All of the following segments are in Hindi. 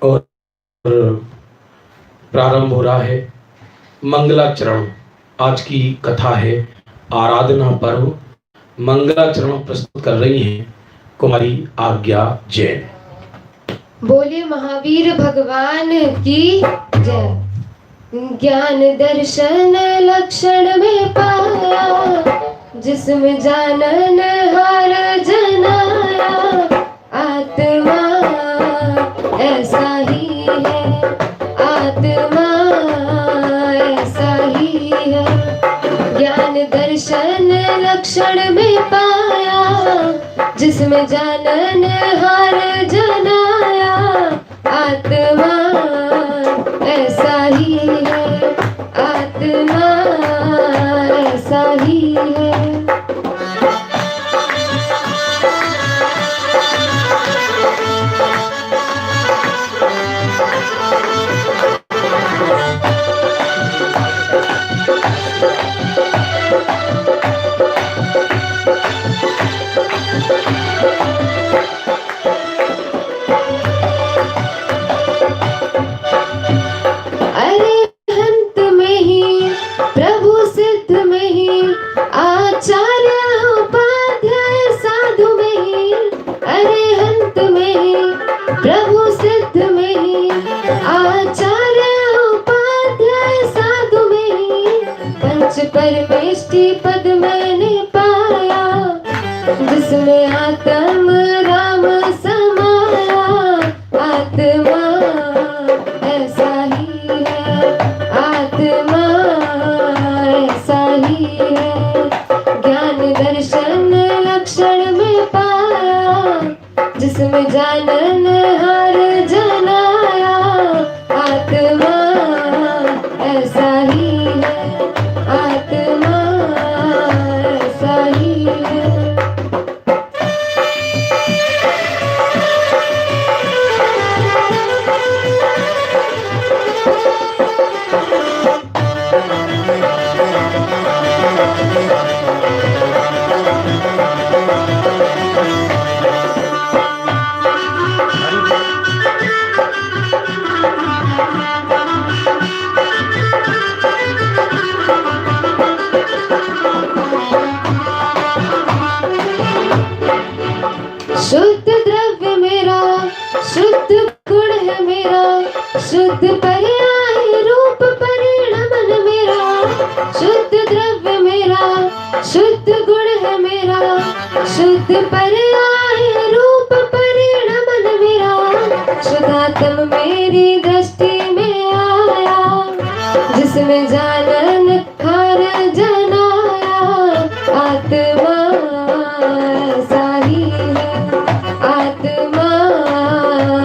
और प्रारंभ हो रहा है मंगलाचरण। आज की कथा है आराधना पर्व। मंगलाचरण प्रस्तुत कर रही हैं कुमारी आज्ञा जैन। बोले महावीर भगवान की जय। ज्ञान दर्शन लक्षण में पाया, जिसमें जानन हार जनाया। आत्मा ऐसा ही है, आत्मा ऐसा ही है। ज्ञान दर्शन लक्षण में पाया, जिसमें जानन हार जनाया। आत्मा ऐसा ही है, आत्मा ऐसा ही है। परमेष्टि पद मैंने पाया, जिसमें आत्म राम समाया। आत्मा ऐसा ही है, आत्मा ऐसा ही है। ज्ञान दर्शन लक्षण में पाया, जिसमें जानन हार जनाया। आत्मा ऐसा ही है, आत्मा ऐसा ही है। शुद्ध द्रव्य मेरा, शुद्ध गुण है मेरा। शुद्ध पर्याय रूप परिणमन मेरा। शुद्ध द्रव्य मेरा, शुद्ध गुण है मेरा। शुद्ध पर्याय रूप परिणमन मेरा। शुद्धात्म मेरी दृष्टि में आया, जिसमें जानन हार जनाया। आत्मा ऐसा ही है, आत्मा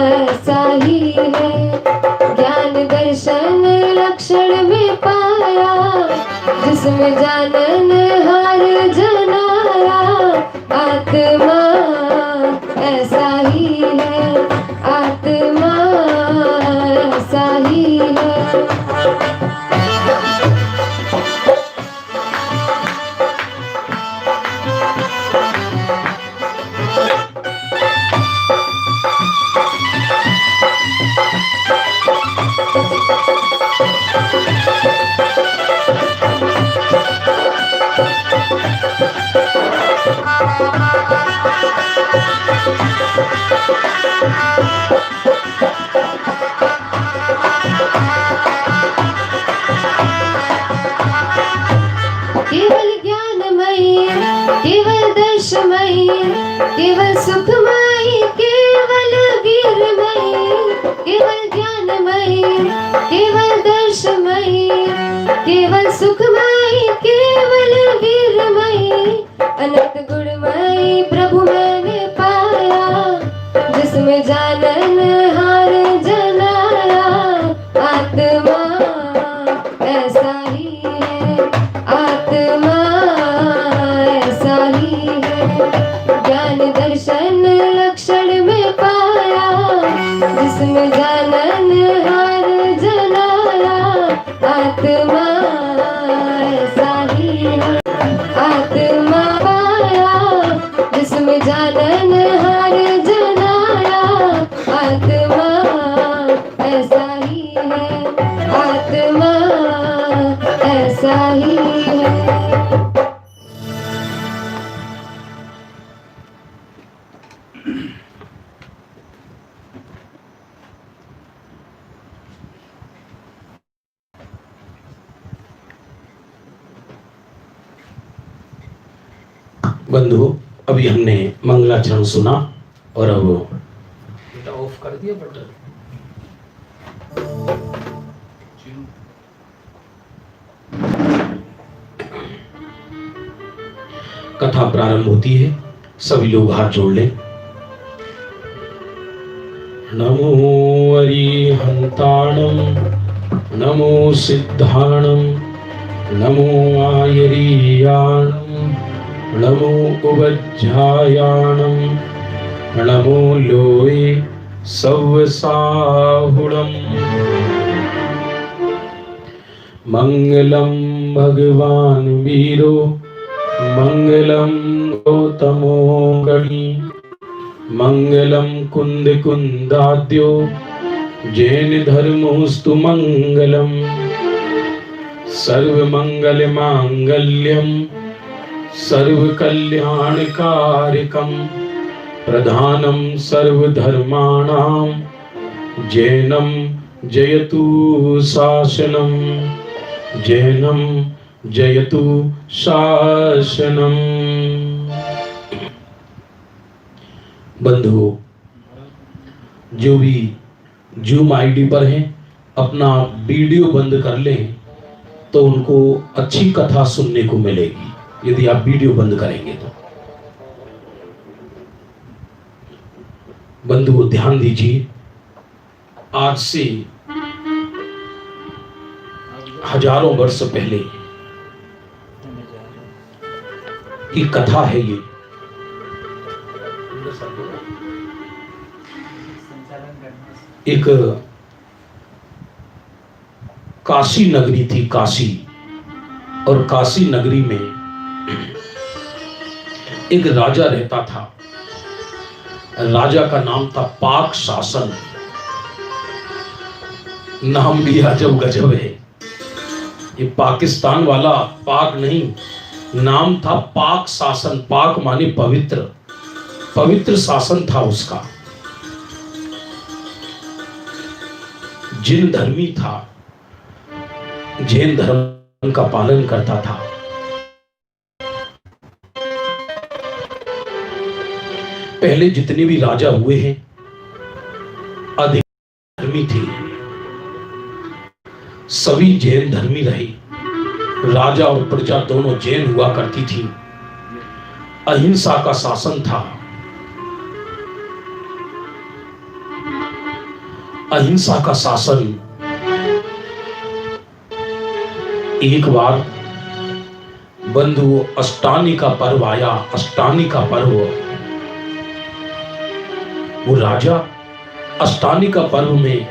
ऐसा ही है। ज्ञान दर्शन लक्षण में पाया, जिसमें जानन हार जनाया। आत्मा ऐसा ही है, आत्मा ऐसा ही है। केवल ज्ञानमयी, केवल दर्शमयी, केवल सुखमयी, केवल वीरमयी। केवल ज्ञानमयी, केवल दर्शमयी, केवल सुखमयी, केवल वीरमयी। अनंत गुणमयी प्रभु मैंने पाया, जिसमें जानन हार जनाया। आत्मा ऐसा ही है, आत्मा ऐसा ही है। ज्ञान दर्शन लक्षण में पाया, जिसमें जानन हार जनाया। आत्मा ऐसा ही है, आत्मा पाया, जिसमें जानन हार जनाया। बंधु, अभी हमने मंगलाचरण सुना और अब बेटा ऑफ कर दिया बटन। कथा प्रारंभ होती है, सभी लोग हाथ जोड़ लें। नमो अरिहंताणं, नमो सिद्धाणं, नमो आयरीयाणं, नमो उवज्झायाणं, नमो लोये सव्वसाहुणम्। मंगलम भगवान वीरो, मंगलम गौतमो गणी, मंगलम कुंद कुंदाद्यो, जैन धर्मोस्तु मंगलम। सर्व मंगल मांगल्यम, सर्व कल्याणकारकम, प्रधानम सर्वधर्माणां, जैनम जयतु शासनम, जैनम जयतु शासनम। बंधुओं, जो भी जूम आईडी पर हैं, अपना वीडियो बंद कर लें तो उनको अच्छी कथा सुनने को मिलेगी, यदि आप वीडियो बंद करेंगे तो। बंधुओं, ध्यान दीजिए, आज से हजारों वर्ष पहले की कथा है ये। एक काशी नगरी थी, काशी। और काशी नगरी में एक राजा रहता था। राजा का नाम था पाक शासन। नाम भी अजब गजब है, ये पाकिस्तान वाला पाक नहीं, नाम था पाक शासन। पाक माने पवित्र, पवित्र शासन था उसका। जिन धर्मी था, जैन धर्म का पालन करता था। पहले जितने भी राजा हुए हैं अधिक धर्मी थे, सभी जैन धर्मी रहे। राजा और प्रजा दोनों जैन हुआ करती थी। अहिंसा का शासन था। अहिंसा का शासन। एक बार बंधु अष्टानी का पर्व आया। अष्टानी का पर्व, वो राजा अष्टानी का पर्व में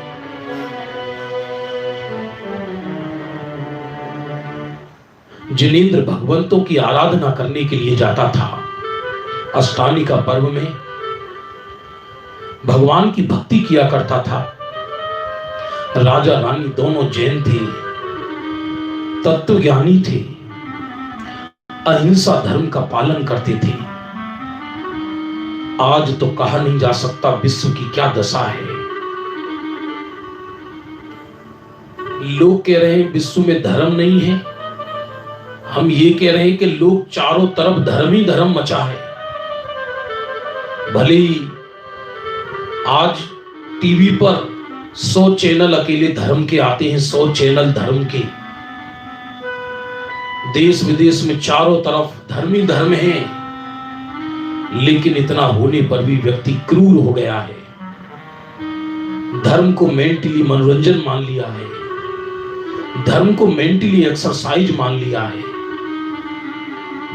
जिनेंद्र भगवंतों की आराधना करने के लिए जाता था। अष्टानी का पर्व में भगवान की भक्ति किया करता था। राजा रानी दोनों जैन थे, तत्वज्ञानी थे, अहिंसा धर्म का पालन करते थे। आज तो कहा नहीं जा सकता विश्व की क्या दशा है। लोग कह रहे हैं विश्व में धर्म नहीं है, हम ये कह रहे हैं कि लोग चारों तरफ धर्म ही धर्म मचा है। भले ही आज टीवी पर 100 चैनल अकेले धर्म के आते हैं, 100 चैनल धर्म के। देश विदेश में चारों तरफ धर्म ही धर्म है, लेकिन इतना होने पर भी व्यक्ति क्रूर हो गया है। धर्म को मेंटली मनोरंजन मान लिया है, धर्म को मेंटली एक्सरसाइज मान लिया है।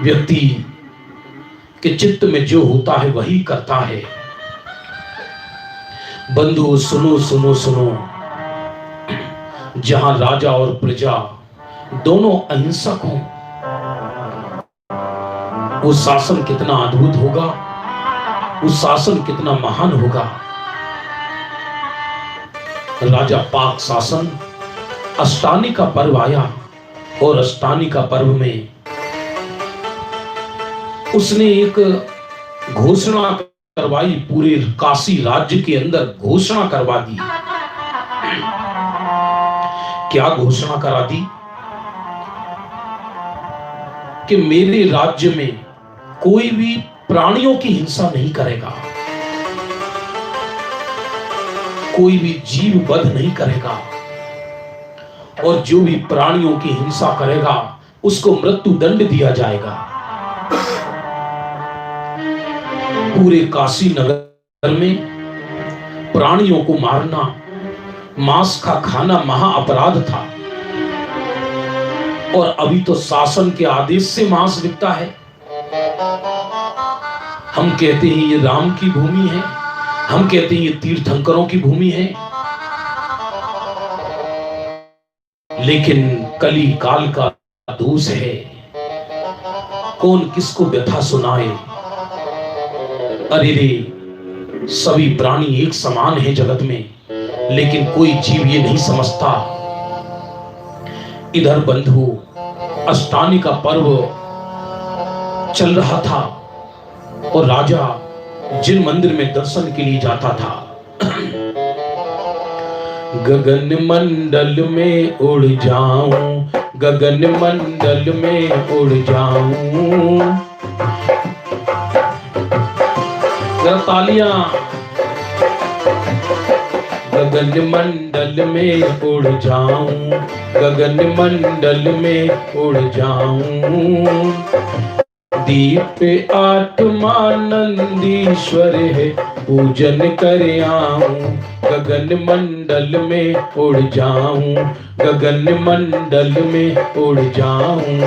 व्यक्ति के चित्त में जो होता है वही करता है। बंधु सुनो सुनो सुनो, जहां राजा और प्रजा दोनों अहिंसक हों, वो शासन कितना अद्भुत होगा, वो शासन कितना महान होगा। राजा पाक शासन, अष्टानी का पर्व आया और अष्टानी का पर्व में उसने एक घोषणा करवाई, पूरे काशी राज्य के अंदर घोषणा करवा दी। क्या घोषणा करा दी? कि मेरे राज्य में कोई भी प्राणियों की हिंसा नहीं करेगा, कोई भी जीव वध नहीं करेगा, और जो भी प्राणियों की हिंसा करेगा उसको मृत्यु दंड दिया जाएगा। पूरे काशी नगर में प्राणियों को मारना, मांस का खाना महा अपराध था, और अभी तो शासन के आदेश से मांस बिकता है। हम कहते हैं ये राम की भूमि है, हम कहते हैं ये तीर्थंकरों की भूमि है, लेकिन कली काल का दोष है। कौन किसको व्यथा सुनाए? अरे रे, सभी प्राणी एक समान है जगत में, लेकिन कोई जीव ये नहीं समझता। इधर बंधु अष्टानी का पर्व चल रहा था, और राजा जिन मंदिर में दर्शन के लिए जाता था, गगन मंडल में उड़ जाऊं, गगन मंडल में उड़ जाऊं। तालियां। गगन मंडल में उड़ जाऊं, गगन मंडल में उड़ जाऊं। दीप आत्मानंदीश्वर है, पूजन कर आऊं, गगन मंडल में उड़ जाऊं, गगन मंडल में उड़ जाऊं।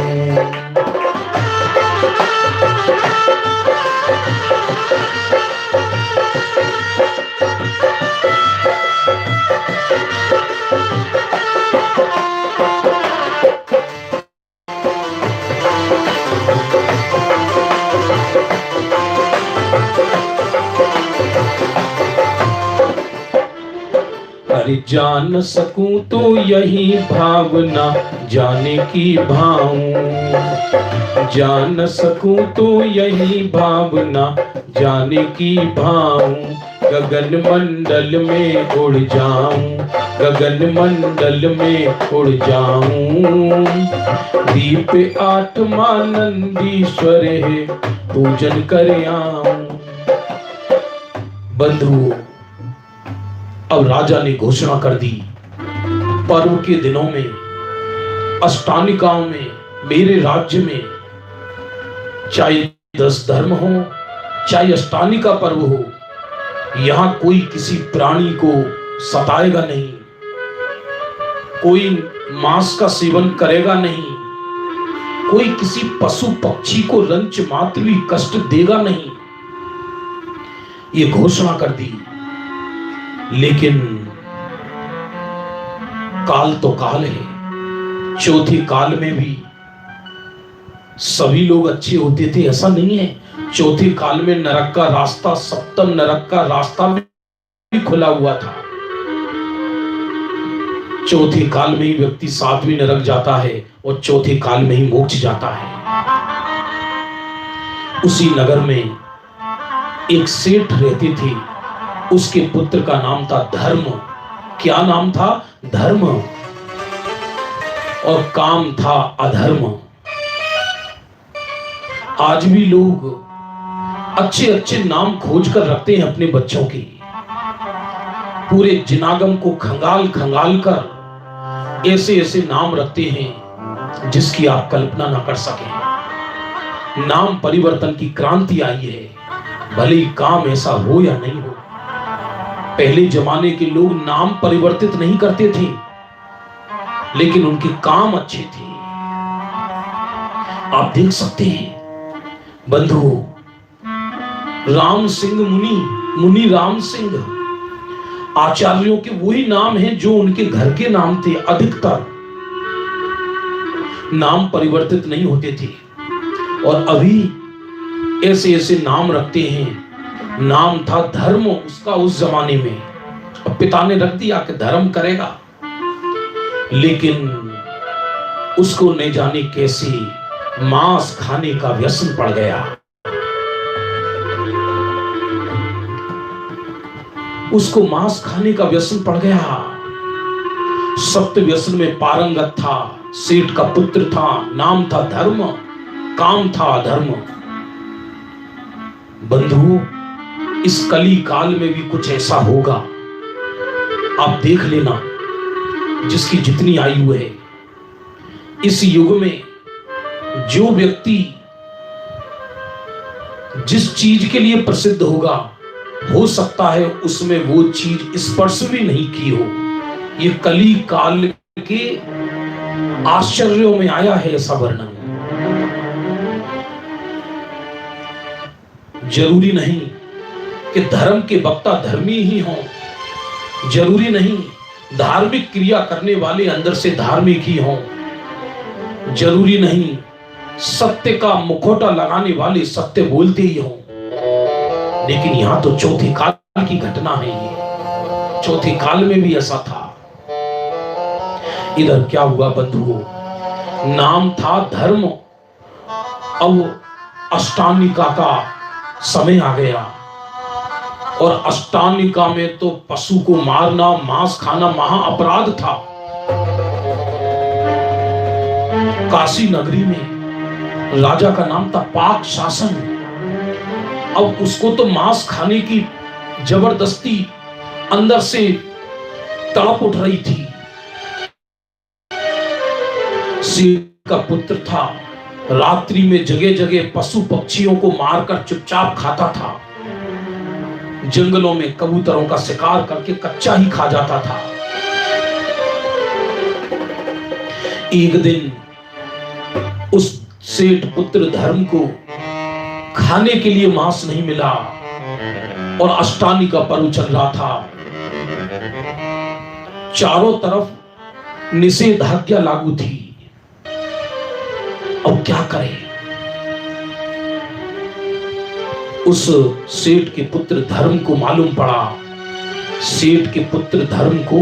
अरे जान सकूं तो यही भावना जाने की भाऊं, जान सकूं तो यही भावना जाने की भाऊं। गगन मंडल में उड़ जाऊं, गगन मंडल में उड़ जाऊं। दीप आत्मानंदीश्वर है, पूजन कर आऊं। बंधु, अब राजा ने घोषणा कर दी, पर्व के दिनों में, अष्टानिकाओं में, मेरे राज्य में, चाहे 10 धर्म हो, चाहे अष्टानिका पर्व हो, यहां कोई किसी प्राणी को सताएगा नहीं, कोई मांस का सेवन करेगा नहीं, कोई किसी पशु पक्षी को रंच मात्र भी कष्ट देगा नहीं, ये घोषणा कर दी। लेकिन काल तो काल है, चौथे काल में भी सभी लोग अच्छे होते थे ऐसा नहीं है। चौथे काल में नरक का रास्ता, सप्तम नरक का रास्ता भी खुला हुआ था। चौथे काल में ही व्यक्ति 7वें नरक जाता है और चौथे काल में ही मोक्ष जाता है। उसी नगर में एक सेठ रहते थे, उसके पुत्र का नाम था धर्म। क्या नाम था? धर्म। और काम था अधर्म। आज भी लोग अच्छे अच्छे नाम खोज कर रखते हैं अपने बच्चों की, पूरे जिनागम को खंगाल खंगाल कर ऐसे ऐसे नाम रखते हैं जिसकी आप कल्पना ना कर सके। नाम परिवर्तन की क्रांति आई है, भले ही काम ऐसा हो या नहीं हो। पहले जमाने के लोग नाम परिवर्तित नहीं करते थे, लेकिन उनके काम अच्छे थे। आप देख सकते हैं बंधु, राम सिंह मुनि, मुनि राम सिंह, आचार्यों के वही नाम हैं जो उनके घर के नाम थे। अधिकतर नाम परिवर्तित नहीं होते थे, और अभी ऐसे ऐसे नाम रखते हैं। नाम था धर्म उसका उस जमाने में, अब पिता ने रख दिया कि धर्म करेगा, लेकिन उसको न जाने कैसे मांस खाने का व्यसन पड़ गया। उसको मांस खाने का व्यसन पड़ गया। सत्य व्यसन में पारंगत था, सेठ का पुत्र था, नाम था धर्म, काम था अधर्म। बंधुओं, इस कली काल में भी कुछ ऐसा होगा, आप देख लेना। जिसकी जितनी आयु है, इस युग में जो व्यक्ति जिस चीज के लिए प्रसिद्ध होगा, हो सकता है उसमें वो चीज स्पर्श भी नहीं की हो। ये कली काल के आश्चर्यों में आया है ऐसा वर्णन। जरूरी नहीं कि धर्म के वक्ता धर्मी ही हों, जरूरी नहीं धार्मिक क्रिया करने वाले अंदर से धार्मिक ही हों, जरूरी नहीं सत्य का मुखौटा लगाने वाले सत्य बोलते ही हों। लेकिन यहां तो चौथे काल की घटना है। ये चौथे काल में भी ऐसा था। इधर क्या हुआ बंधुओं, नाम था धर्म, अब अष्टानिका का समय आ गया। और अष्टानिका में तो पशु को मारना, मांस खाना महा अपराध था। काशी नगरी में राजा का नाम था पाक शासन। अब उसको तो मांस खाने की जबरदस्ती अंदर से तड़प उठ रही थी। सेठ का पुत्र था, रात्रि में जगह जगह पशु पक्षियों को मारकर चुपचाप खाता था। जंगलों में कबूतरों का शिकार करके कच्चा ही खा जाता था। एक दिन उस सेठ पुत्र धर्म को खाने के लिए मांस नहीं मिला और अष्टानी का पर्व चल रहा था। चारों तरफ निषेधाज्ञा लागू थी। अब क्या करे? उस सेठ के पुत्र धर्म को मालूम पड़ा, सेठ के पुत्र धर्म को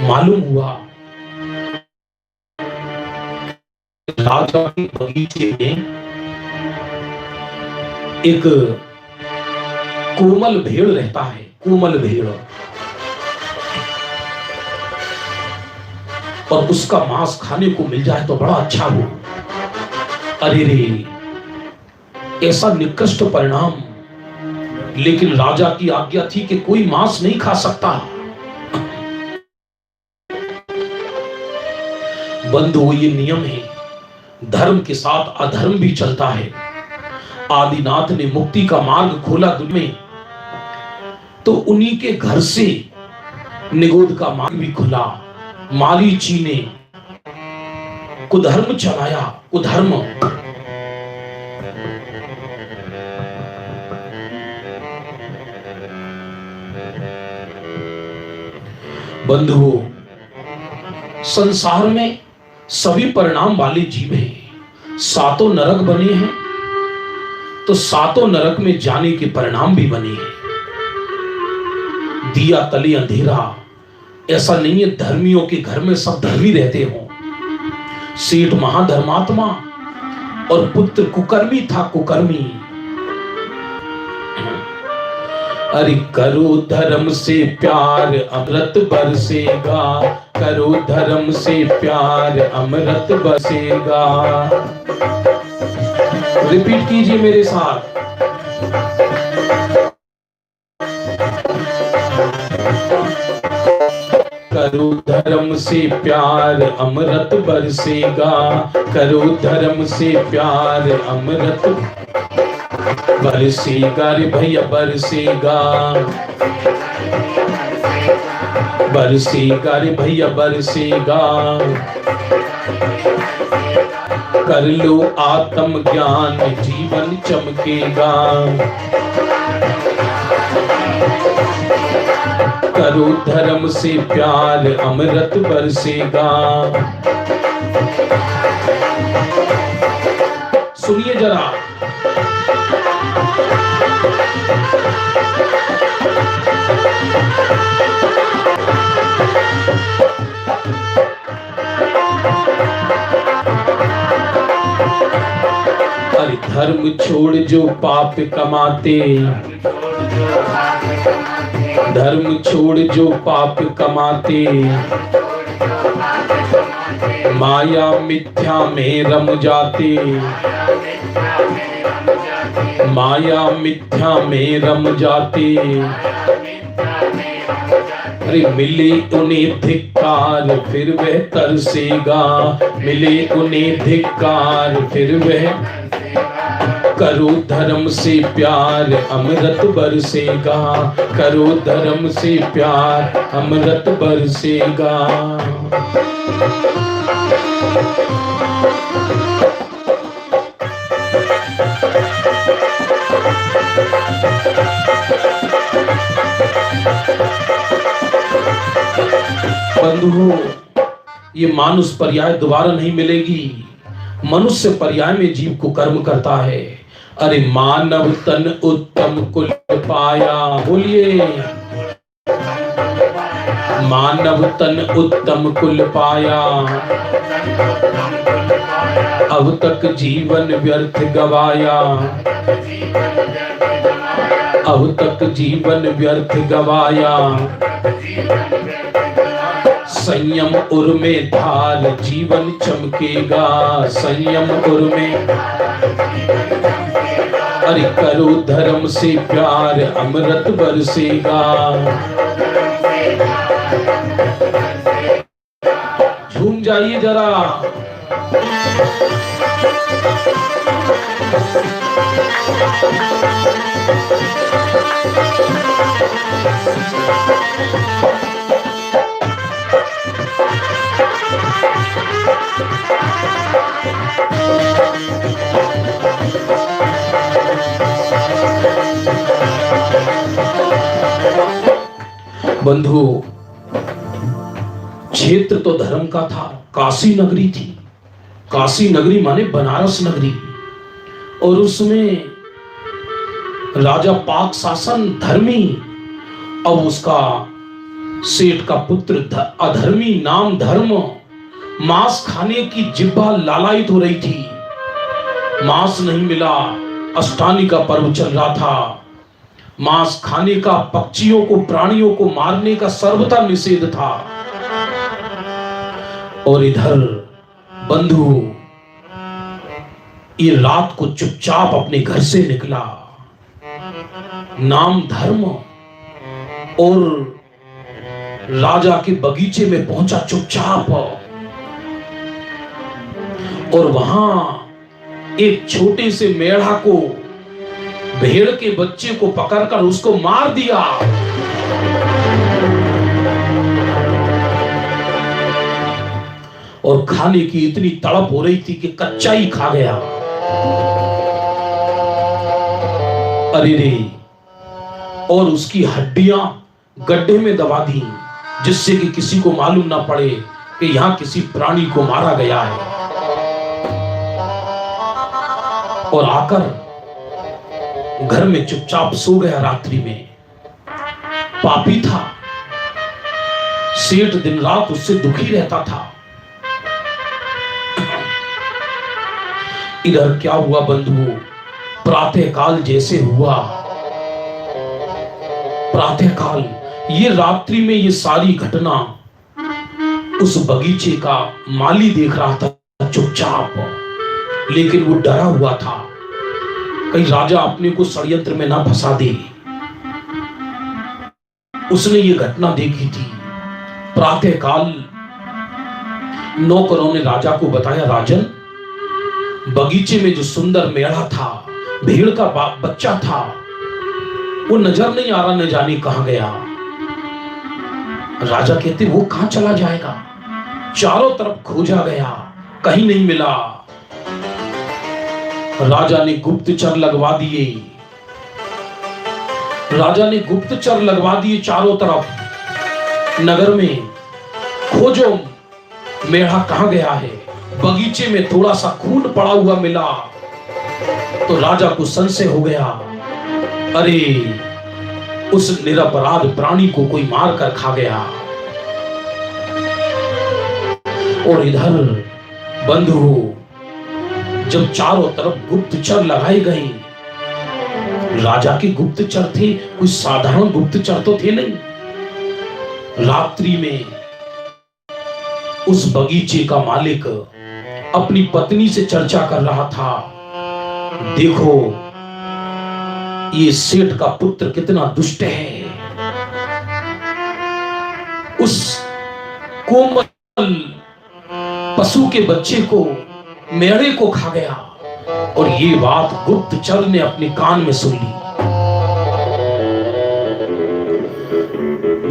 मालूम हुआ राजा के बगीचे में एक कोमल भेड़ रहता है, कोमल भेड़, और उसका मांस खाने को मिल जाए तो बड़ा अच्छा हो। अरे रे, ऐसा निकृष्ट परिणाम। लेकिन राजा की आज्ञा थी कि कोई मांस नहीं खा सकता। बंधु, ये नियम है, धर्म के साथ अधर्म भी चलता है। आदिनाथ ने मुक्ति का मार्ग खोला दुनिया में, तो उन्हीं के घर से निगोद का मार्ग भी खुला। मारीची ने कुधर्म चलाया, कुधर्म। बंधुओं, संसार में सभी परिणाम वाले जीव हैं। सातों नरक बने हैं, तो सातों नरक में जाने के परिणाम भी बने हैं। दिया तले अंधेरा, ऐसा नहीं है धर्मियों के घर में सब धर्मी रहते हों। सेठ महाधर्मात्मा और पुत्र कुकर्मी था, कुकर्मी। अरे करो धर्म से प्यार अमृत बरसेगा, करो धर्म से प्यार अमृत बरसेगा। रिपीट कीजिए मेरे साथ। करो धर्म से प्यार अमृत बरसेगा, करो धर्म से प्यार अमृत बरसेगा। रे भैया बरसेगा, बरसेगा रे भैया बरसेगा। कर लो आत्म ज्ञान जीवन चमकेगा, करो धर्म से प्यार अमृत बरसेगा। सुनिए जरा, अरे धर्म छोड़ जो पाप कमाते, धर्म छोड़ जो पाप कमाते, माया मिथ्या में रम जाते, माया मिथ्या में रम जाते। अरे मिले उन्हें धिक्कार फिर वह तरसेगा, मिले उन्हें धिक्कार फिर वह, करो धर्म से प्यार अमृत बरसेगा, करो धर्म से प्यार अमृत बरसेगा। बंधुओं, ये मानुष पर्याय दोबारा नहीं मिलेगी। मनुष्य पर्याय में जीव को कर्म करता है। अरे मानव तन उत्तम कुल पाया, बोलिए मानव तन उत्तम कुल पाया, अब तक जीवन व्यर्थ गवाया, अब तक जीवन व्यर्थ गवाया। संयम उर में धार जीवन चमकेगा, संयम उर में, अरे करो धर्म से प्यार अमृत बरसेगा। झूम जाइए जरा। बंधु, क्षेत्र तो धर्म का था, काशी नगरी थी। काशी नगरी माने बनारस नगरी, और उसमें राजा पाक शासन धर्मी, अब उसका सेठ का पुत्र अधर्मी, नाम धर्म। मांस खाने की जिह्वा लालायित हो रही थी, मांस नहीं मिला। अष्टानी का पर्व चल रहा था, मांस खाने का, पक्षियों को, प्राणियों को मारने का सर्वथा निषेध था। और इधर बंधु ये रात को चुपचाप अपने घर से निकला, नाम धर्म, और राजा के बगीचे में पहुंचा चुपचाप। और वहां एक छोटे से मेढ़ा को, भेड़ के बच्चे को पकड़कर उसको मार दिया। और खाने की इतनी तड़प हो रही थी कि कच्चा ही खा गया। अरे रे, और उसकी हड्डियां गड्ढे में दबा दी, जिससे कि किसी को मालूम ना पड़े कि यहां किसी प्राणी को मारा गया है। और आकर घर में चुपचाप सो गया रात्रि में। पापी था, सेठ दिन रात उससे दुखी रहता था। इधर क्या हुआ बंधु, प्रातः काल जैसे हुआ, प्रातः काल, ये रात्रि में ये सारी घटना उस बगीचे का माली देख रहा था चुपचाप, लेकिन वो डरा हुआ था कहीं राजा अपने को षड्यंत्र में ना फंसा दे। उसने ये घटना देखी थी। प्रातः काल नौकरों ने राजा को बताया, राजन, बगीचे में जो सुंदर मेढ़ा था, भेड़ का बच्चा था, वो नजर नहीं आ रहा, न जाने कहां गया। राजा कहते, वो कहां चला जाएगा? चारों तरफ खोजा गया, कहीं नहीं मिला। राजा ने गुप्तचर लगवा दिए, राजा ने गुप्तचर लगवा दिए चारों तरफ नगर में, खोजो मेढ़ा कहां गया है। बगीचे में थोड़ा सा खून पड़ा हुआ मिला तो राजा को संशय हो गया, अरे उस निरपराध प्राणी को कोई मार कर खा गया। और इधर बंधु, जब चारों तरफ गुप्तचर लगाए गए, राजा के गुप्तचर थे, कोई साधारण गुप्तचर तो थे नहीं। रात्रि में उस बगीचे का मालिक अपनी पत्नी से चर्चा कर रहा था, देखो ये सेठ का पुत्र कितना दुष्ट है, उस कोमल पशु के बच्चे को, मेढ़े को खा गया। और ये बात गुप्तचर ने अपने कान में सुन ली।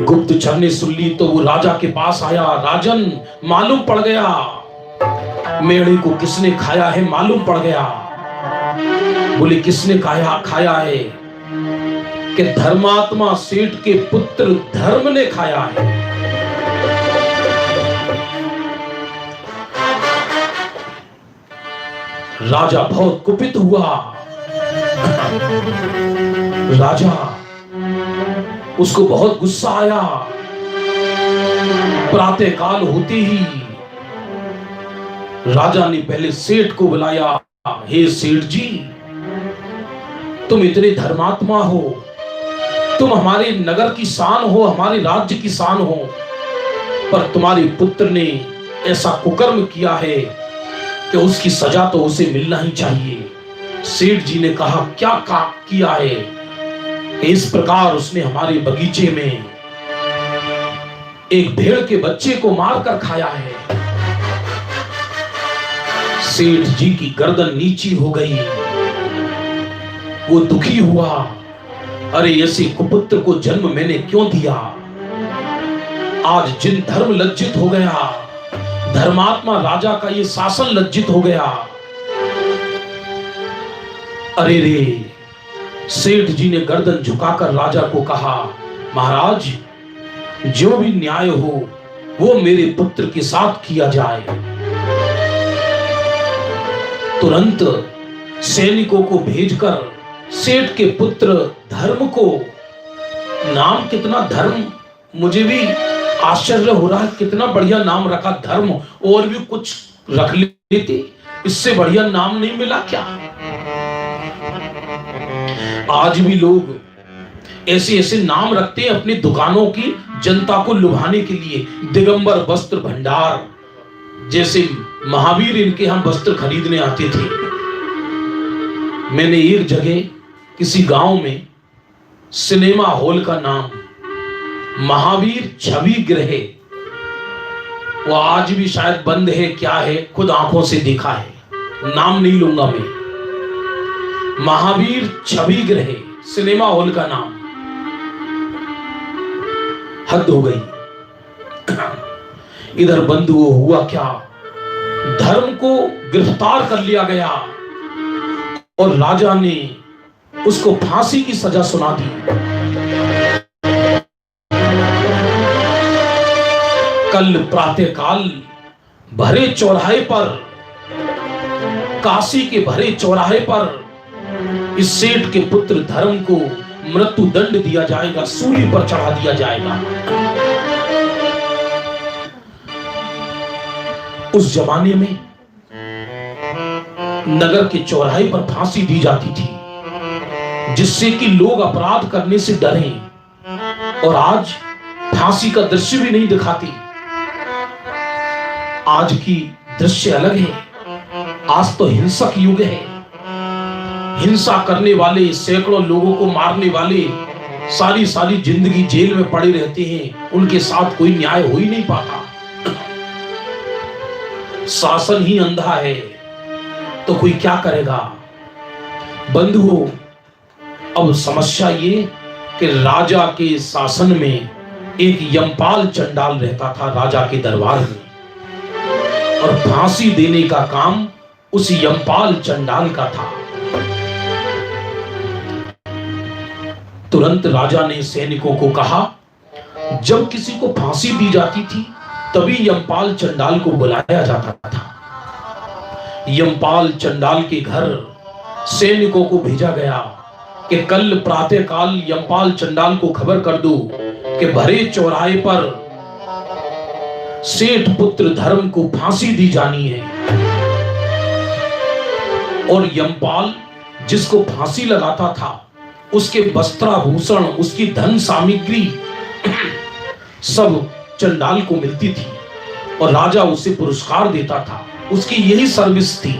गुप्तचर ने सुन ली तो वो राजा के पास आया, राजन मालूम पड़ गया, मेढ़े को किसने खाया है मालूम पड़ गया। बोले किसने खाया है? कि धर्मात्मा सेठ के पुत्र धर्म ने खाया है। राजा बहुत कुपित हुआ। राजा, उसको बहुत गुस्सा आया। प्रातःकाल होते ही राजा ने पहले सेठ को बुलाया, हे सेठ जी, तुम इतने धर्मात्मा हो, तुम हमारे नगर की शान हो, हमारे राज्य की शान हो, पर तुम्हारे पुत्र ने ऐसा कुकर्म किया है कि उसकी सजा तो उसे मिलना ही चाहिए। सेठ जी ने कहा, क्या किया है? इस प्रकार उसने हमारे बगीचे में एक भेड़ के बच्चे को मारकर खाया है। सेठ जी की गर्दन नीची हो गई, वो दुखी हुआ, अरे ऐसे कुपुत्र को जन्म मैंने क्यों दिया? आज जिन धर्म लज्जित हो गया, धर्मात्मा राजा का ये शासन लज्जित हो गया। अरे रे, सेठ जी ने गर्दन झुकाकर राजा को कहा, महाराज, जो भी न्याय हो वो मेरे पुत्र के साथ किया जाए। तुरंत सैनिकों को भेजकर सेठ के पुत्र धर्म को, नाम कितना धर्म, मुझे भी आश्चर्य हो रहा है, कितना बढ़िया नाम रखा धर्म, और भी कुछ रख लेते, इससे बढ़िया नाम नहीं मिला क्या? आज भी लोग ऐसे ऐसे नाम रखते हैं अपनी दुकानों की, जनता को लुभाने के लिए। दिगंबर वस्त्र भंडार, जैसे महावीर इनके हम वस्त्र खरीदने आते थे। मैंने एक जगह किसी गांव में सिनेमा हॉल का नाम महावीर छवि गृह, वो आज भी शायद बंद है, क्या है, खुद आंखों से देखा है, नाम नहीं लूंगा मैं। महावीर छवि गृह सिनेमा हॉल का नाम। हद हो गई। इधर बंधु हुआ क्या, धर्म को गिरफ्तार कर लिया गया और राजा ने उसको फांसी की सजा सुना दी। कल प्रातःकाल भरे चौराहे पर, काशी के भरे चौराहे पर इस सेठ के पुत्र धर्म को मृत्यु दंड दिया जाएगा, सूली पर चढ़ा दिया जाएगा। उस जमाने में नगर के चौराहे पर फांसी दी जाती थी, जिससे कि लोग अपराध करने से डरें। और आज फांसी का दृश्य भी नहीं दिखाती। आज की दृश्य अलग है। आज तो हिंसक युग है। हिंसा करने वाले, सैकड़ों लोगों को मारने वाले सारी सारी जिंदगी जेल में पड़े रहते हैं, उनके साथ कोई न्याय हो ही नहीं पाता। शासन ही अंधा है तो कोई क्या करेगा? बंधुओं, अब समस्या ये कि राजा के शासन में एक यमपाल चंडाल रहता था राजा के दरबार में, और फांसी देने का काम उस यमपाल चंडाल का था। तुरंत राजा ने सैनिकों को कहा, जब किसी को फांसी दी जाती थी तभी यमपाल चंडाल को बुलाया जाता था। यमपाल चंडाल के घर सैनिकों को भेजा गया कि कल प्रातःकाल यमपाल चंडाल को खबर कर दो कि भरे चौराहे पर सेठ पुत्र धर्म को फांसी दी जानी है। और यमपाल जिसको फांसी लगाता था उसके वस्त्राभूषण, उसकी धन सामग्री सब चंडाल को मिलती थी और राजा उसे पुरस्कार देता था। उसकी यही सर्विस थी,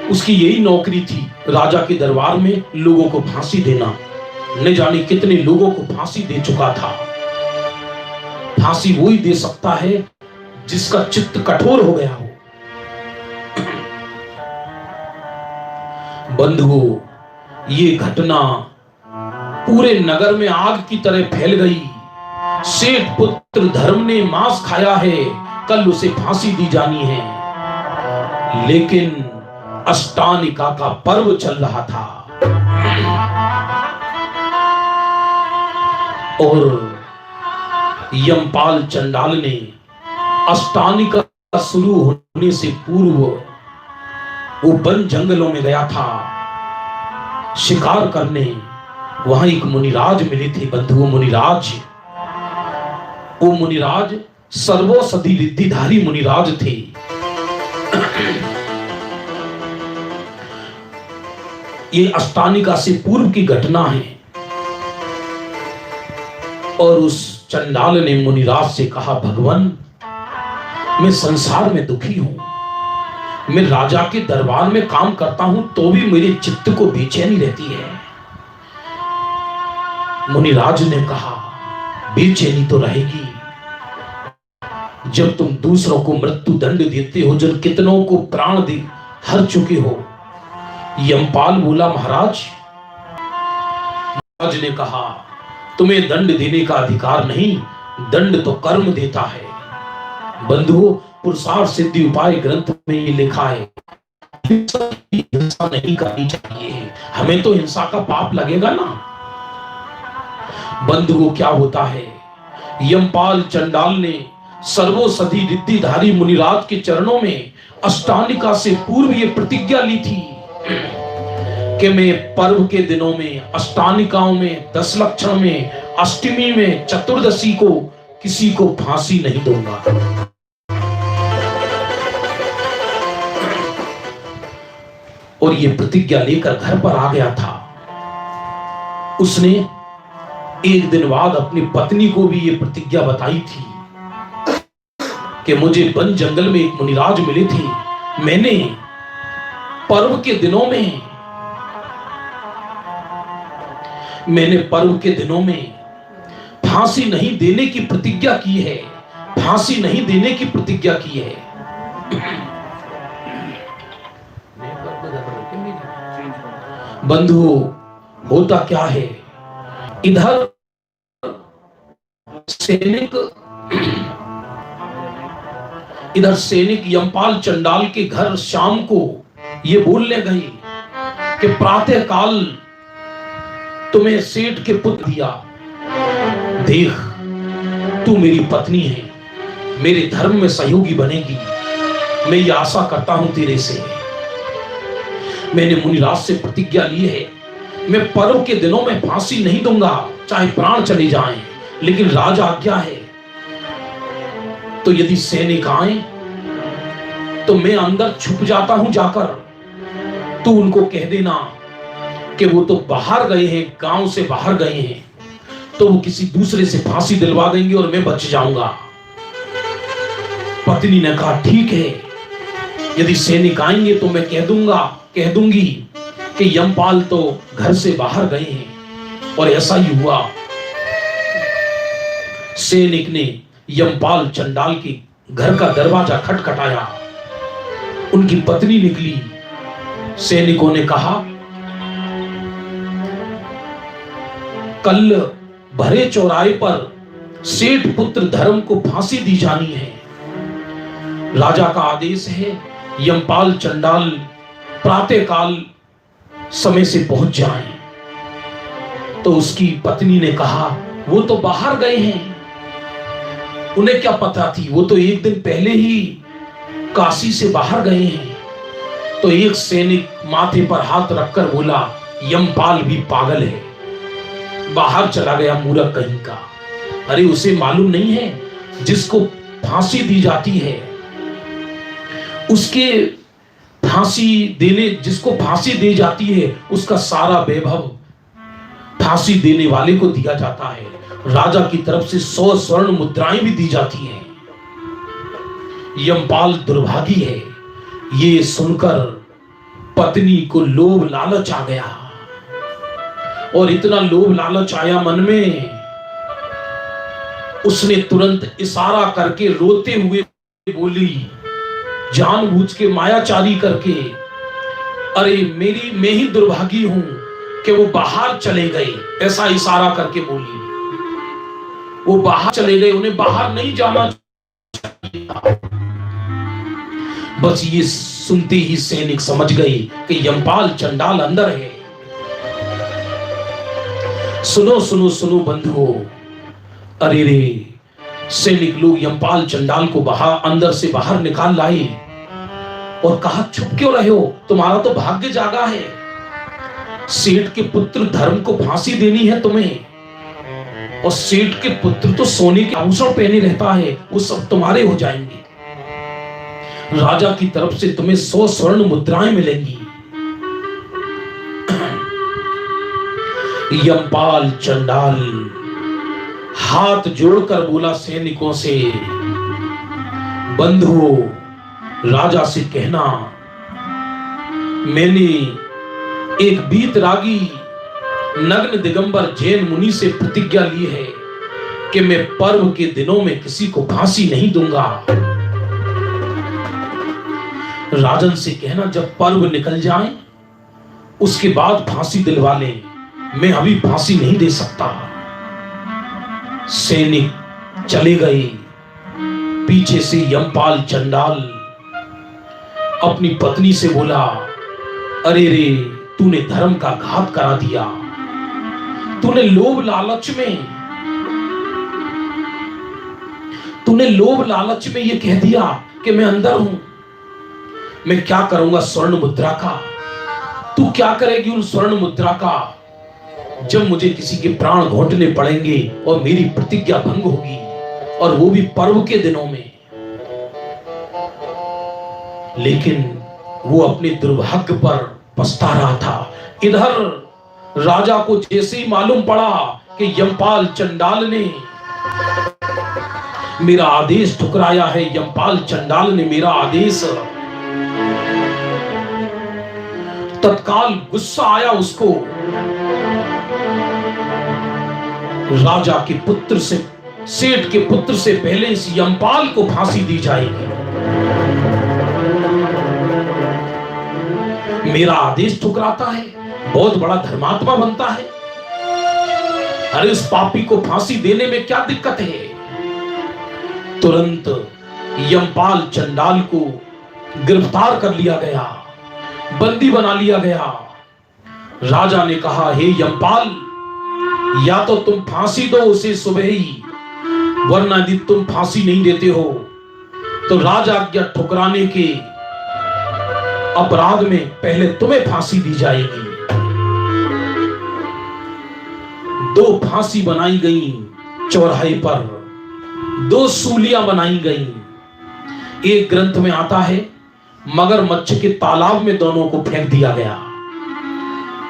उसकी यही नौकरी थी, राजा के दरबार में लोगों को फांसी देना। न जाने कितने लोगों को फांसी दे चुका था। फांसी वही दे सकता है जिसका चित्त कठोर हो गया हो। बंधुओं, ये घटना पूरे नगर में आग की तरह फैल गई। सेठ पुत्र धर्म ने मांस खाया है, कल उसे फांसी दी जानी है। लेकिन अष्टानिका का पर्व चल रहा था और यमपाल चंडाल ने अष्टानिका शुरू होने से पूर्व वो वन जंगलों में गया था शिकार करने। वहां एक मुनिराज मिले थे बंधुओं, मुनिराज। वो मुनिराज सर्वौषधि रिद्धिधारी मुनिराज थे। ये अष्टानिका से पूर्व की घटना है। और उस चंडाल ने मुनिराज से कहा, भगवान, मैं संसार में दुखी हूं। मैं राजा के दरबार में काम करता हूं तो भी मेरे चित्त को बेचैनी रहती है। मुनिराज ने कहा, बेचैनी तो रहेगी जब तुम दूसरों को मृत्यु दंड देते हो, जब कितनों को प्राण दे हर चुके हो। यमपाल बोला, महाराज ने कहा, तुम्हें दंड देने का अधिकार नहीं, दंड तो कर्म देता है। बंधुओं, पुरुषार्थ सिद्धि उपाय ग्रंथ में ये लिखा है, हिंसा नहीं करनी चाहिए। हमें तो हिंसा का पाप लगेगा ना। बंधुओं, क्या होता है, यमपाल चंडाल ने सर्वौषधि रिद्धिधारी मुनिराज के चरणों में अष्टानिका से पूर्व ये प्रतिज्ञा ली थी कि मैं पर्व के दिनों में, अष्टानिकाओं में, 10 लक्षण में, अष्टमी में, चतुर्दशी को किसी को फांसी नहीं दूंगा। और ये प्रतिज्ञा लेकर घर पर आ गया था। उसने एक दिन बाद अपनी पत्नी को भी ये प्रतिज्ञा बताई थी कि मुझे वन जंगल में एक मुनिराज मिले थे, मैंने पर्व के दिनों में फांसी नहीं देने की प्रतिज्ञा की है, फांसी नहीं देने की प्रतिज्ञा की है। बंधुओं, होता क्या है, इधर सैनिक यमपाल चंडाल के घर शाम को ये बोलने गए कि प्रातः काल तुम्हें सेठ के पुत्र दिया, देख तू मेरी पत्नी है, मेरे धर्म में सहयोगी बनेगी, मैं ये आशा करता हूं तेरे से। मैंने मुनिराज से प्रतिज्ञा ली है, मैं पर्व के दिनों में फांसी नहीं दूंगा, चाहे प्राण चले जाएं, लेकिन राजा आज्ञा है। तो यदि सैनिक आए तो मैं अंदर छुप जाता हूं जाकर, तू उनको कह देना कि वो तो बाहर गए हैं, गांव से बाहर गए हैं, तो वो किसी दूसरे से फांसी दिलवा देंगे और मैं बच जाऊंगा। पत्नी ने कहा, ठीक है, यदि सैनिक आएंगे तो मैं कह दूंगी कि यमपाल तो घर से बाहर गए हैं। और ऐसा ही हुआ। सैनिक ने यमपाल चंडाल के घर का दरवाजा खटखटाया। उनकी पत्नी निकली। सैनिकों ने कहा, कल भरे चौराहे पर सेठ पुत्र धर्म को फांसी दी जानी है। राजा का आदेश है, यमपाल चंडाल प्रातः काल समय से पहुंच जाएं। तो उसकी पत्नी ने कहा, वो तो बाहर गए हैं, उन्हें क्या पता थी, वो तो एक दिन पहले ही काशी से बाहर गए हैं। तो एक सैनिक माथे पर हाथ रखकर बोला, यमपाल भी पागल है, बाहर चला गया मूर्ख कहीं का। अरे उसे मालूम नहीं है जिसको फांसी दी जाती है उसके फांसी देने, जिसको फांसी दी जाती है उसका सारा वैभव फांसी देने वाले को दिया जाता है। राजा की तरफ से 100 स्वर्ण मुद्राएं भी दी जाती हैं। यमपाल दुर्भागी है। ये सुनकर पत्नी को लोभ लालच आ गया, और इतना लोभ लालच आया मन में, उसने तुरंत इशारा करके रोते हुए बोली, जानबूझ के मायाचारी करके, अरे मैं ही दुर्भागी हूं कि वो बाहर चले गए, ऐसा इशारा करके बोली। वो बाहर चले गए, उन्हें बाहर नहीं जाना चाहिए। बस ये सुनते ही सैनिक समझ गए कि यमपाल चंडाल अंदर है। सुनो सुनो सुनो बंधुओं, अरे रे, सैनिक लोग यमपाल चंडाल को अंदर से बाहर निकाल लाए और कहा, चुप क्यों रहे हो, तुम्हारा तो भाग्य जागा है। सेठ के पुत्र धर्म को फांसी देनी है तुम्हें, और सेठ के पुत्र तो सोने के आभूषण पहने रहता है, वो सब तुम्हारे हो जाएंगे। राजा की तरफ से तुम्हें 100 स्वर्ण मुद्राएं मिलेंगी। यमपाल चंडाल हाथ जोड़कर बोला सैनिकों से, बंधुओं, राजा से कहना, मैंने एक बीतरागी नग्न दिगंबर जैन मुनि से प्रतिज्ञा ली है कि मैं पर्व के दिनों में किसी को फांसी नहीं दूंगा। राजन से कहना, जब पर्व निकल जाए उसके बाद फांसी दिलवा लें, मैं अभी फांसी नहीं दे सकता। सैनिक चले गए। पीछे से यमपाल चंडाल अपनी पत्नी से बोला, अरे रे, तूने धर्म का घात करा दिया। तूने लोभ लालच में ये कह दिया कि मैं अंदर हूं। मैं क्या करूंगा स्वर्ण मुद्रा का? तू क्या करेगी उन स्वर्ण मुद्रा का जब मुझे किसी के प्राण घोंटने पड़ेंगे और मेरी प्रतिज्ञा भंग होगी, और वो भी पर्व के दिनों में। लेकिन वो अपने दुर्भाग्य पर पछता रहा था। इधर राजा को जैसे ही मालूम पड़ा कि यमपाल चंडाल ने मेरा आदेश ठुकराया है, यमपाल चंडाल ने मेरा आदेश, तत्काल गुस्सा आया उसको। राजा के पुत्र से, सेठ के पुत्र से पहले इस यमपाल को फांसी दी जाएगी। मेरा आदेश ठुकराता है, बहुत बड़ा धर्मात्मा बनता है। अरे इस पापी को फांसी देने में क्या दिक्कत है? तुरंत यमपाल चंडाल को गिरफ्तार कर लिया गया, बंदी बना लिया गया। राजा ने कहा, हे यमपाल, या तो तुम फांसी दो उसे सुबह ही, वरना यदि तुम फांसी नहीं देते हो तो राजा आज्ञा ठुकराने के अपराध में पहले तुम्हें फांसी दी जाएगी। 2 फांसी बनाई गई चौराहे पर, 2 सूलियां बनाई गई। एक ग्रंथ में आता है मगरमच्छ के तालाब में दोनों को फेंक दिया गया,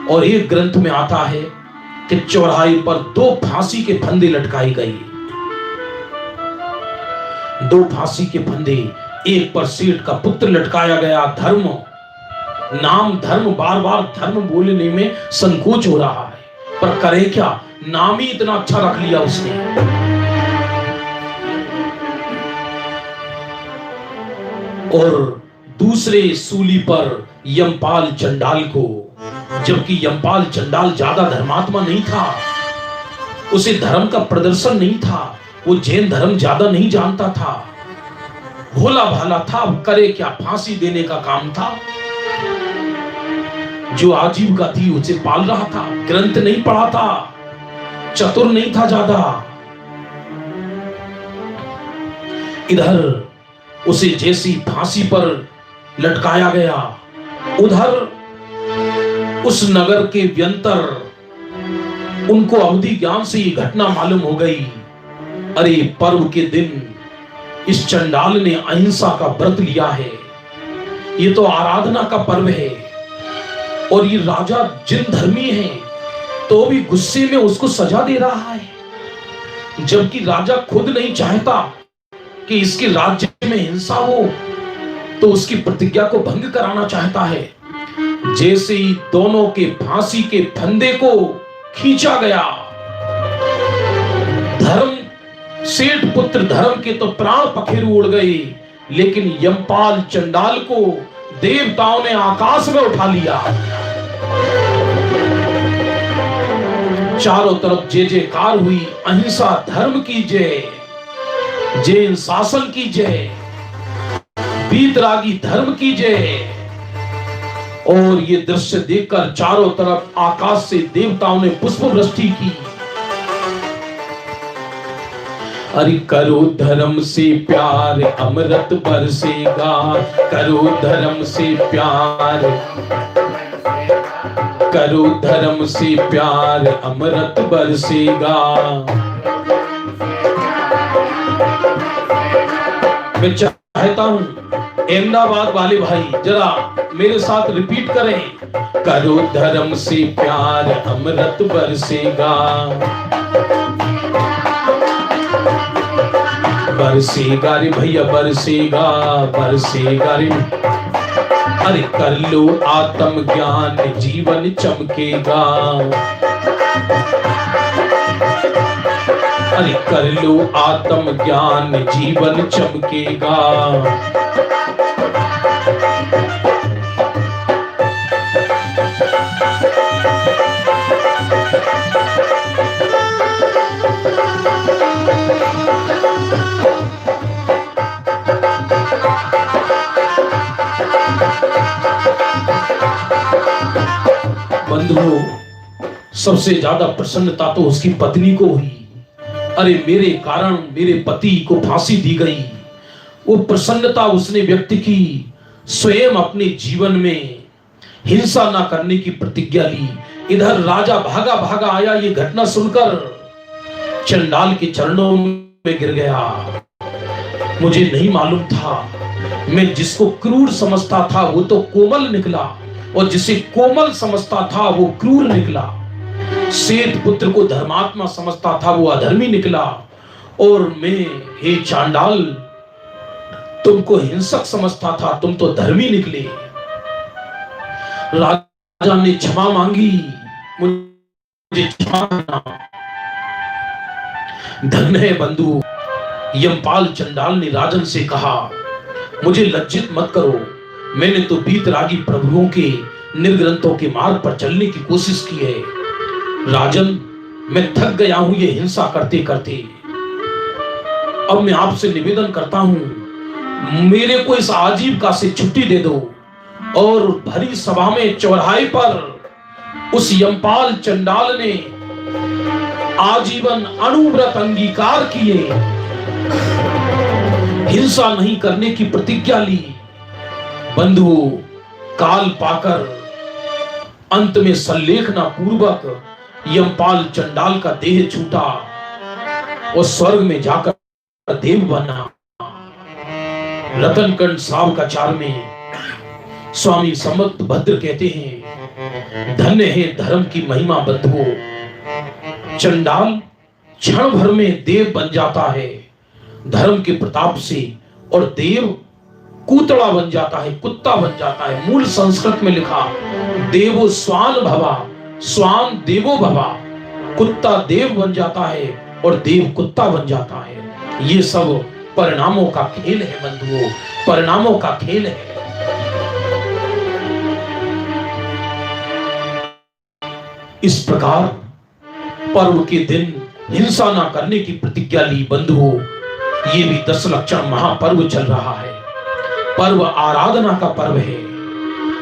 और एक ग्रंथ में आता है कि चौराहे पर 2 फांसी के फंदे लटकाए गए। 2 फांसी के फंदे, एक पर सेठ का पुत्र लटकाया गया। धर्म, नाम धर्म, बार बार धर्म बोलने में संकोच हो रहा है, पर करे क्या, नाम ही इतना अच्छा रख लिया उसने। और दूसरे सूली पर यमपाल चंडाल को, जबकि यमपाल चंडाल ज्यादा धर्मात्मा नहीं था, उसे धर्म का प्रदर्शन नहीं था, वो जैन धर्म ज्यादा नहीं जानता था, भोला भाला था। करे क्या, फांसी देने का काम था। जो आजीविका थी उसे पाल रहा था, ग्रंथ नहीं पढ़ा था, चतुर नहीं था ज्यादा। इधर उसे जैसी फांसी पर लटकाया गया, उधर उस नगर के व्यंतर उनको अवधि ज्ञान से ये घटना मालूम हो गई। अरे पर्व के दिन इस चंडाल ने अहिंसा का व्रत लिया है, ये तो आराधना का पर्व है। और ये राजा जिन धर्मी है तो भी गुस्से में उसको सजा दे रहा है, जबकि राजा खुद नहीं चाहता कि इसके राज्य में हिंसा हो, तो उसकी प्रतिज्ञा को भंग कराना चाहता है। जैसे ही दोनों के फांसी के फंदे को खींचा गया, धर्म सेठ पुत्र धर्म के तो प्राण पखेरु उड़ गए, लेकिन यमपाल चंडाल को देवताओं ने आकाश में उठा लिया। चारों तरफ जय जयकार हुई, अहिंसा धर्म की जय, जैन शासन की जय, वीतरागी धर्म की जय। और ये दृश्य देखकर चारों तरफ आकाश से देवताओं ने पुष्प वृष्टि की। अरे करो धर्म से प्यार अमृत बरसेगा, करो धर्म से प्यार, करो धर्म से प्यार अमृत बरसेगा। मैं चाहता हूं अहमदाबाद वाले भाई जरा मेरे साथ रिपीट करें, करो धर्म से प्यार अमृत बरसेगा, बरसेगा रे भैया बरसेगा, बरसेगा रे। अरे कर लो आत्म ज्ञान जीवन चमकेगा, अरे कर लो आत्म ज्ञान जीवन चमकेगा। बंधुओं, सबसे ज्यादा प्रसन्नता तो उसकी पत्नी को हुई। अरे मेरे कारण मेरे पति को फांसी दी गई, वो प्रसन्नता उसने व्यक्त की। स्वयं अपने जीवन में हिंसा ना करने की प्रतिज्ञा ली। इधर राजा भागा भागा आया, ये घटना सुनकर चंडाल के चरणों में गिर गया। मुझे नहीं मालूम था, मैं जिसको क्रूर समझता था वो तो कोमल निकला, और जिसे कोमल समझता था वो क्रूर निकला। सेठ पुत्र को धर्मात्मा समझता था वो अधर्मी निकला, और मैं हे चांडाल तुमको हिंसक समझता था, तुम तो धर्मी निकले। राजा ने क्षमा मांगी, मुझे क्षमा करना। धन्य है बंधु। यमपाल चंडाल ने राजन से कहा, मुझे लज्जित मत करो, मैंने तो वीतरागी प्रभुओं के निर्ग्रंथों के मार्ग पर चलने की कोशिश की है। राजन, मैं थक गया हूं ये हिंसा करते करते। अब मैं आपसे निवेदन करता हूं, मेरे को इस आजीविका से छुट्टी दे दो। और भरी सभा में चौराहे पर उस यमपाल चंडाल ने आजीवन अनुव्रत अंगीकार किए, हिंसा नहीं करने की प्रतिज्ञा ली। बंधुओं, काल पाकर अंत में संलेखना पूर्वक यमपाल चंडाल का देह छूटा और स्वर्ग में जाकर देव बना। रतनकंड सावकाचार में स्वामी समर्थ भद्र कहते हैं, धन्य है धर्म की महिमा बंधुओं। चंडाल क्षण भर में देव बन जाता है धर्म के प्रताप से, और देव कूतड़ा बन जाता है, कुत्ता बन जाता है। मूल संस्कृत में लिखा, देवो स्वान भवा, स्वान देवो भवा। कुत्ता देव बन जाता है और देव कुत्ता बन जाता है। ये सब परिणामों का खेल है बंधुओं, परिणामों का खेल है। इस प्रकार पर्व के दिन हिंसा ना करने की प्रतिज्ञा ली बंधुओं। ये भी 10 लक्षण महापर्व चल रहा है। पर्व आराधना का पर्व है,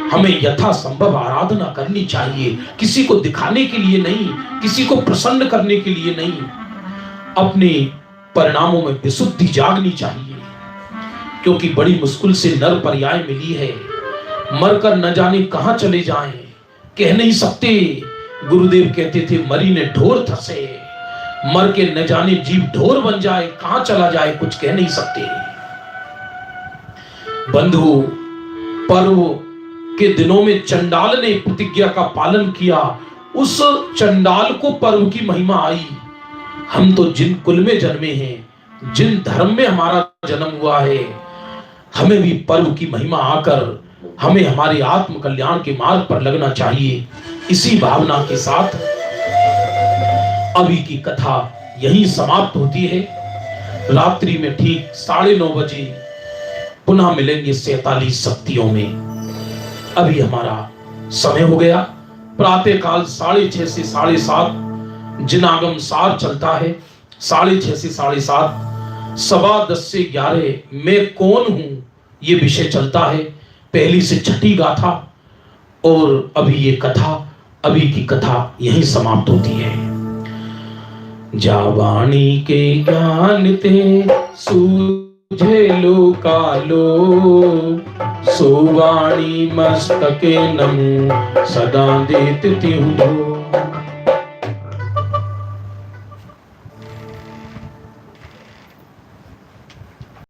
हमें यथासंभव आराधना करनी चाहिए, किसी को दिखाने के लिए नहीं, किसी को प्रसन्न करने के लिए नहीं। अपने परिणामों में विशुद्धि जागनी चाहिए, क्योंकि बड़ी मुश्किल से नर पर्याय मिली है। मरकर न जाने कहां चले जाएं, कह नहीं सकते। गुरुदेव कहते थे, मरी ने ढोर थसे, मर के न जाने जीव ढोर बन जाए, कहां चला जाए कुछ कह नहीं सकते। बंधु, पर्व के दिनों में चंडाल ने प्रतिज्ञा का पालन किया, उस चंडाल को पर्व की महिमा आई। हम तो जिन कुल में जन्मे हैं, जिन धर्म में हमारा जन्म हुआ है, हमें भी पर्व की महिमा आकर हमें हमारे आत्म कल्याण के मार्ग पर लगना चाहिए। इसी भावना के साथ अभी की कथा यहीं समाप्त होती है। रात्रि में ठीक 9:30 बजे पुनः मिलेंगे 47 शक्तियों में। अभी हमारा समय हो गया। प्रातः काल 6:30 से 7:30 जिनागम सार चलता है। 6:30 से 7:30 10:15 से 11 मैं कौन हूं ये विषय चलता है, पहली से छठी गाथा। और अभी ये कथा, अभी की कथा यहीं समाप्त होती है। जावाणी के ज्ञान ते सूझे लो कालो, सोवाणी मस्तके नमो सदा देत तिहु।